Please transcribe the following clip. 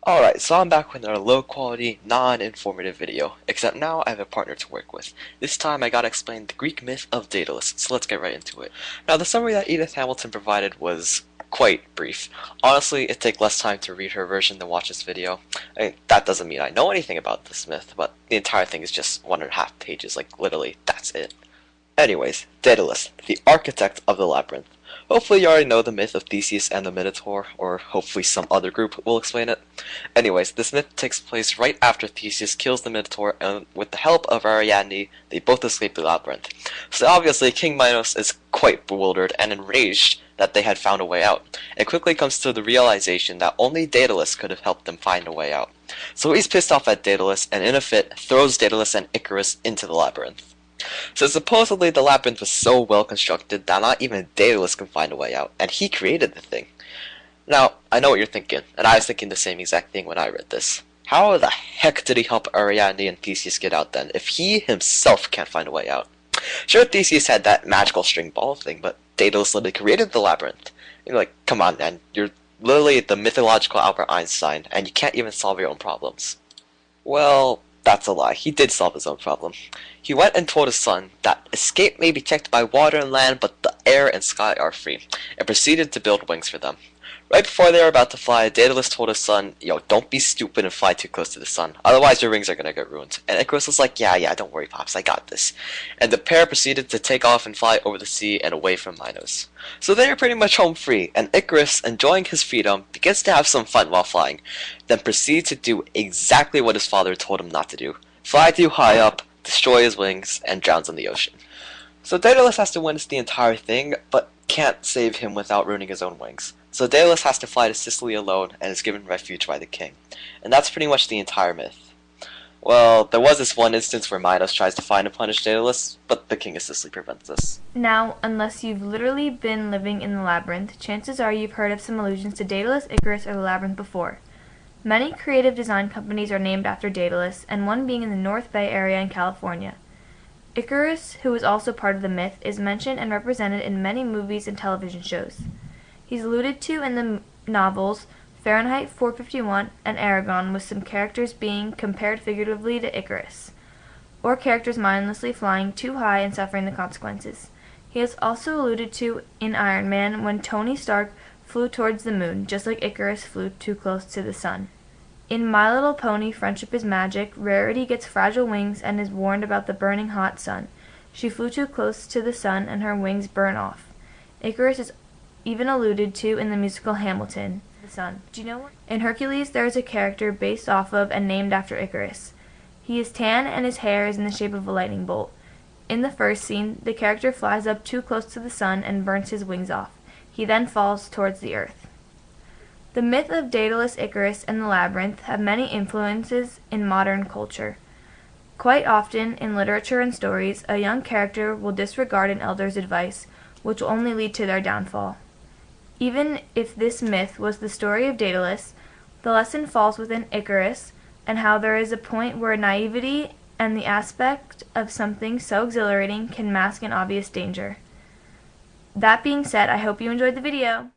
Alright, so I'm back with another low quality, non-informative video, except now I have a partner to work with. This time I gotta explain the Greek myth of Daedalus, so let's get right into it. Now the summary that Edith Hamilton provided was quite brief. Honestly, it'd take less time to read her version than watch this video. That doesn't mean I know anything about this myth, but the entire thing is just 1.5 pages, like literally, that's it. Anyways, Daedalus, the architect of the labyrinth. Hopefully you already know the myth of Theseus and the Minotaur, or hopefully some other group will explain it. Anyways, this myth takes place right after Theseus kills the Minotaur, and with the help of Ariadne, they both escape the labyrinth. So obviously King Minos is quite bewildered and enraged that they had found a way out. It quickly comes to the realization that only Daedalus could have helped them find a way out. So he's pissed off at Daedalus, and in a fit, throws Daedalus and Icarus into the labyrinth. So supposedly the labyrinth was so well constructed that not even Daedalus can find a way out, and he created the thing. Now, I know what you're thinking, and I was thinking the same exact thing when I read this. How the heck did he help Ariadne and Theseus get out then, if he himself can't find a way out? Sure, Theseus had that magical string ball thing, but Daedalus literally created the labyrinth. You're like, come on man, you're literally the mythological Albert Einstein, and you can't even solve your own problems. Well, that's a lie. He did solve his own problem. He went and told his son that escape may be checked by water and land, but the air and sky are free, and proceeded to build wings for them. Right before they were about to fly, Daedalus told his son, yo, don't be stupid and fly too close to the sun, otherwise your wings are gonna get ruined. And Icarus was like, yeah, don't worry Pops, I got this. And the pair proceeded to take off and fly over the sea and away from Minos. So they are pretty much home free, and Icarus, enjoying his freedom, begins to have some fun while flying, then proceeds to do exactly what his father told him not to do. Fly too high up, destroy his wings, and drowns in the ocean. So Daedalus has to witness the entire thing, but can't save him without ruining his own wings. So Daedalus has to fly to Sicily alone and is given refuge by the king. And that's pretty much the entire myth. Well, there was this one instance where Minos tries to find and punish Daedalus, but the king of Sicily prevents this. Now, unless you've literally been living in the labyrinth, chances are you've heard of some allusions to Daedalus, Icarus, or the labyrinth before. Many creative design companies are named after Daedalus, and one being in the North Bay area in California. Icarus, who is also part of the myth, is mentioned and represented in many movies and television shows. He's alluded to in the novels Fahrenheit 451 and Aragon, with some characters being compared figuratively to Icarus, or characters mindlessly flying too high and suffering the consequences. He is also alluded to in Iron Man when Tony Stark flew towards the moon, just like Icarus flew too close to the sun. In My Little Pony, Friendship is Magic, Rarity gets fragile wings and is warned about the burning hot sun. She flew too close to the sun and her wings burn off. Icarus is even alluded to in the musical Hamilton, the sun. Do you know what? In Hercules, there is a character based off of and named after Icarus. He is tan and his hair is in the shape of a lightning bolt. In the first scene, the character flies up too close to the sun and burns his wings off. He then falls towards the earth. The myth of Daedalus, Icarus, and the labyrinth have many influences in modern culture. Quite often, in literature and stories, a young character will disregard an elder's advice, which will only lead to their downfall. Even if this myth was the story of Daedalus, the lesson falls within Icarus, and how there is a point where naivety and the aspect of something so exhilarating can mask an obvious danger. That being said, I hope you enjoyed the video.